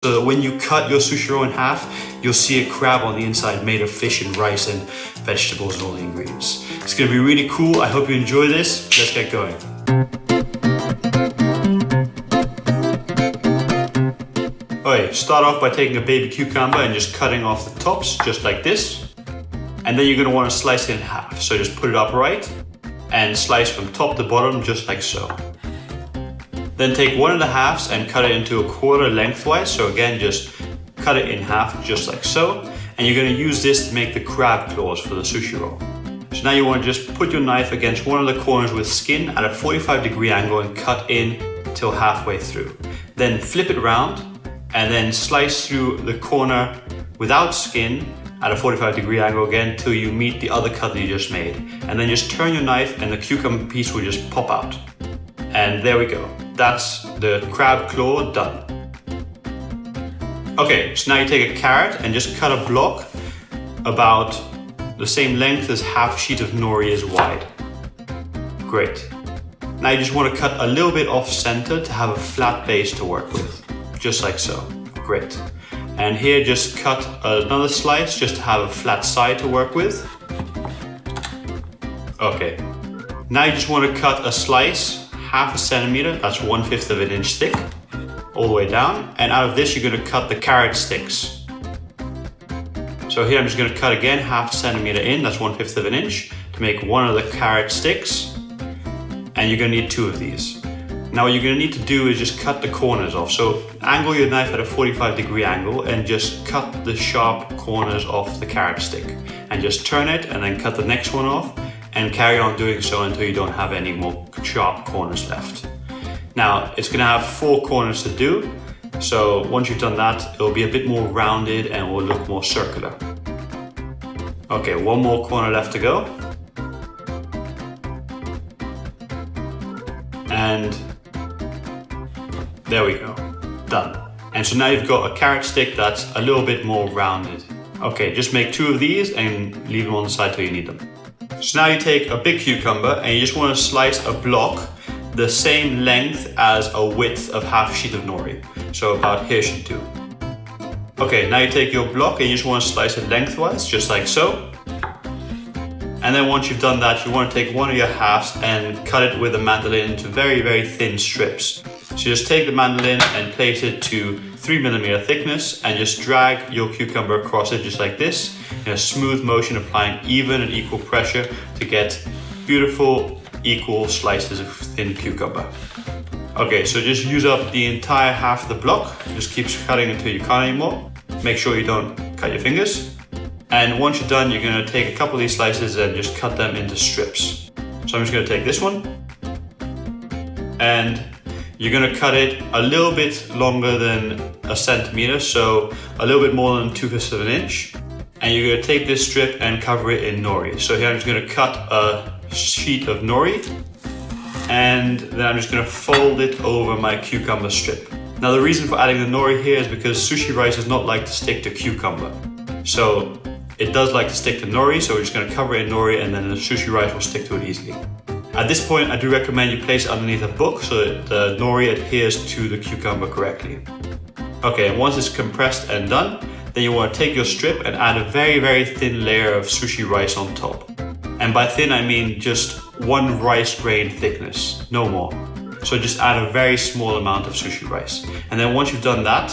So that when you cut your sushi roll in half, you'll see a crab on the inside made of fish and rice and vegetables and all the ingredients. It's gonna be really cool. I hope you enjoy this. Let's get going. Alright, start off by taking a baby cucumber and just cutting off the tops, just like this. And then you're gonna wanna slice it in half. So just put it upright and slice from top to bottom, just like so. Then take one of the halves and cut it into a quarter lengthwise. So again, just cut it in half, just like so. And you're gonna use this to make the crab claws for the sushi roll. So now you wanna just put your knife against one of the corners with skin at a 45-degree angle and cut in till halfway through. Then flip it around and then slice through the corner without skin at a 45-degree angle again till you meet the other cut that you just made. And then just turn your knife and the cucumber piece will just pop out. And there we go. That's the crab claw done. Okay, so now you take a carrot and just cut a block about the same length as half sheet of nori is wide. Great. Now you just want to cut a little bit off center to have a flat base to work with. Just like so. Great. And here just cut another slice just to have a flat side to work with. Okay. Now you just want to cut a slice half a centimeter, that's 1/5 of an inch thick, all the way down. And out of this, you're gonna cut the carrot sticks. So here I'm just gonna cut again, half a centimeter in, that's 1/5 of an inch, to make one of the carrot sticks. And you're gonna need 2 of these. Now what you're gonna need to do is just cut the corners off. So angle your knife at a 45-degree angle and just cut the sharp corners off the carrot stick. And just turn it and then cut the next one off. And carry on doing so until you don't have any more sharp corners left. Now, it's gonna have 4 corners to do, so once you've done that, it'll be a bit more rounded and will look more circular. Okay, 1 more corner left to go. And there we go, done. And so now you've got a carrot stick that's a little bit more rounded. Okay, just make 2 of these and leave them on the side till you need them. So now you take a big cucumber and you just want to slice a block the same length as a width of half a sheet of nori. So about here should do. Okay, now you take your block and you just want to slice it lengthwise, just like so. And then once you've done that, you want to take one of your halves and cut it with a mandolin into very, very thin strips. So just take the mandolin and place it to 3mm thickness and just drag your cucumber across it just like this in a smooth motion, applying even and equal pressure to get beautiful equal slices of thin cucumber. Okay, so just use up the entire half of the block. Just keep cutting until you can't anymore. Make sure you don't cut your fingers. And once you're done, you're gonna take a couple of these slices and just cut them into strips. So I'm just gonna take this one and you're gonna cut it a little bit longer than a centimeter, so a little bit more than 2/5 of an inch. And you're gonna take this strip and cover it in nori. So here I'm just gonna cut a sheet of nori and then I'm just gonna fold it over my cucumber strip. Now the reason for adding the nori here is because sushi rice does not like to stick to cucumber. So it does like to stick to nori, so we're just gonna cover it in nori and then the sushi rice will stick to it easily. At this point, I do recommend you place it underneath a book so that the nori adheres to the cucumber correctly. Okay, and once it's compressed and done, then you want to take your strip and add a very, very thin layer of sushi rice on top. And by thin, I mean just 1 rice grain thickness, no more. So just add a very small amount of sushi rice. And then once you've done that,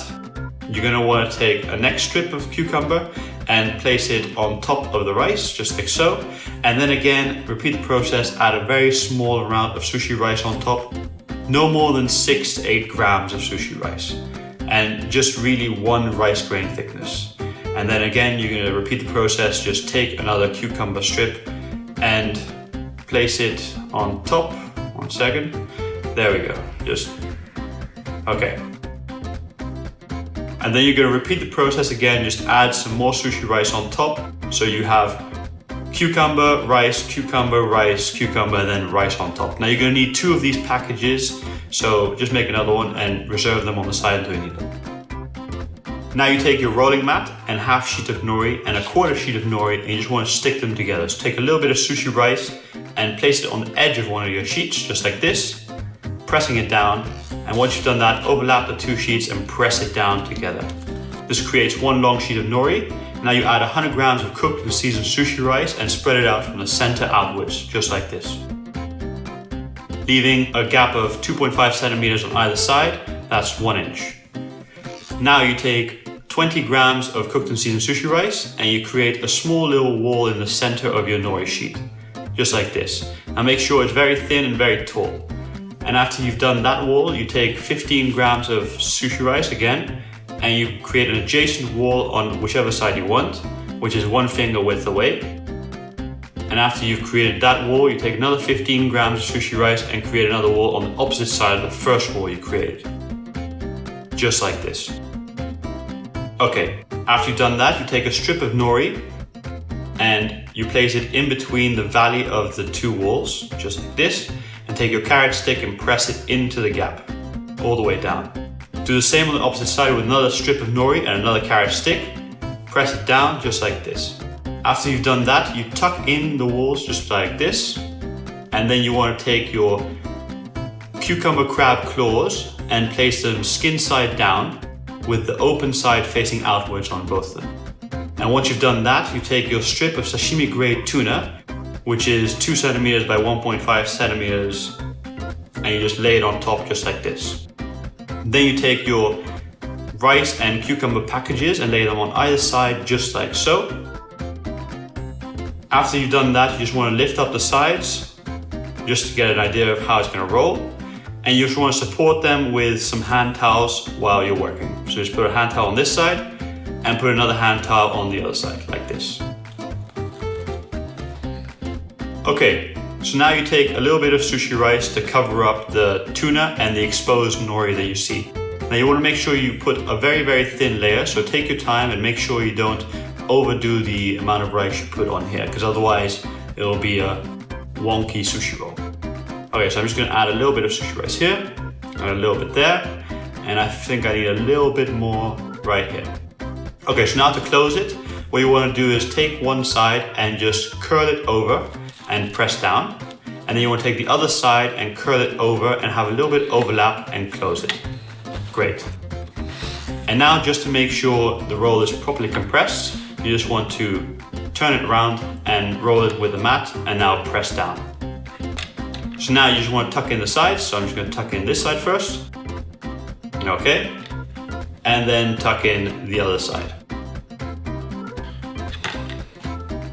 you're gonna want to take a next strip of cucumber and place it on top of the rice, just like so. And then again, repeat the process, add a very small amount of sushi rice on top, no more than 6 to 8 grams of sushi rice. And just really 1 rice grain thickness. And then again, you're gonna repeat the process, just take another cucumber strip and place it on top. 1 second, there we go, just, okay. And then you're gonna repeat the process again, just add some more sushi rice on top. So you have cucumber, rice, cucumber, and then rice on top. Now you're gonna need 2 of these packages, so just make another one and reserve them on the side until you need them. Now you take your rolling mat and half sheet of nori and a quarter sheet of nori and you just want to stick them together. So take a little bit of sushi rice and place it on the edge of one of your sheets, just like this, pressing it down, And once you've done that, overlap the two sheets and press it down together. This creates one long sheet of nori. Now you add 100 grams of cooked and seasoned sushi rice and spread it out from the center outwards, just like this. Leaving a gap of 2.5 centimeters on either side, that's 1 inch. Now you take 20 grams of cooked and seasoned sushi rice and you create a small little wall in the center of your nori sheet, just like this. Now make sure it's very thin and very tall. And after you've done that wall, you take 15 grams of sushi rice again, and you create an adjacent wall on whichever side you want, which is 1 finger width away. And after you've created that wall, you take another 15 grams of sushi rice and create another wall on the opposite side of the first wall you created. Just like this. Okay, after you've done that, you take a strip of nori and you place it in between the valley of the two walls, just like this, and take your carrot stick and press it into the gap, all the way down. Do the same on the opposite side with another strip of nori and another carrot stick. Press it down just like this. After you've done that, you tuck in the walls just like this. And then you want to take your cucumber crab claws and place them skin side down with the open side facing outwards on both of them. And once you've done that, you take your strip of sashimi grade tuna, which is 2 centimeters by 1.5 centimeters, and you just lay it on top just like this. Then you take your rice and cucumber packages and lay them on either side just like so. After you've done that, you just want to lift up the sides just to get an idea of how it's going to roll. And you just want to support them with some hand towels while you're working. So just put a hand towel on this side and put another hand towel on the other side like this. Okay. So now you take a little bit of sushi rice to cover up the tuna and the exposed nori that you see. Now you want to make sure you put a very, very thin layer, so take your time and make sure you don't overdo the amount of rice you put on here, because otherwise it will be a wonky sushi roll. Okay, so I'm just going to add a little bit of sushi rice here, and a little bit there, and I think I need a little bit more right here. Okay, so now to close it, what you want to do is take one side and just curl it over and press down, and then you want to take the other side and curl it over and have a little bit overlap and close it. Great. And now just to make sure the roll is properly compressed, you just want to turn it around and roll it with a mat and now press down. So now you just want to tuck in the sides, so I'm just going to tuck in this side first. Okay. And then tuck in the other side.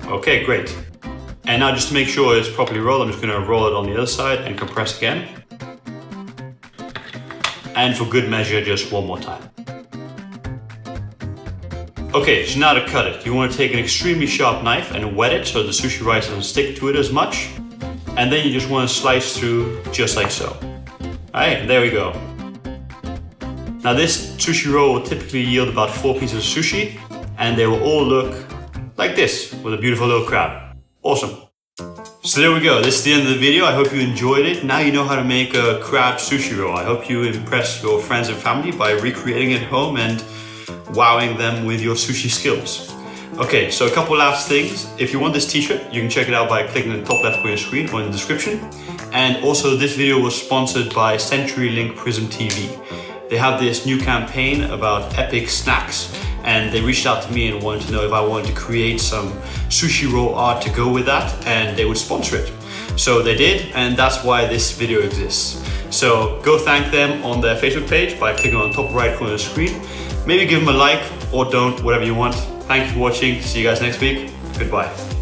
Okay, great. And now just to make sure it's properly rolled, I'm just going to roll it on the other side and compress again. And for good measure, just one more time. Okay, so now to cut it. You want to take an extremely sharp knife and wet it so the sushi rice doesn't stick to it as much. And then you just want to slice through just like so. Alright, there we go. Now this sushi roll will typically yield about 4 pieces of sushi, and they will all look like this with a beautiful little crab. Awesome. So there we go, this is the end of the video. I hope you enjoyed it. Now you know how to make a crab sushi roll. I hope you impress your friends and family by recreating it at home and wowing them with your sushi skills. Okay, so a couple last things. If you want this t-shirt, you can check it out by clicking the top left of your screen or in the description. And also this video was sponsored by CenturyLink Prism TV. They have this new campaign about epic snacks, and they reached out to me and wanted to know if I wanted to create some sushi roll art to go with that, and they would sponsor it. So they did, and that's why this video exists. So go thank them on their Facebook page by clicking on the top right corner of the screen. Maybe give them a like or don't, whatever you want. Thank you for watching. See you guys next week. Goodbye.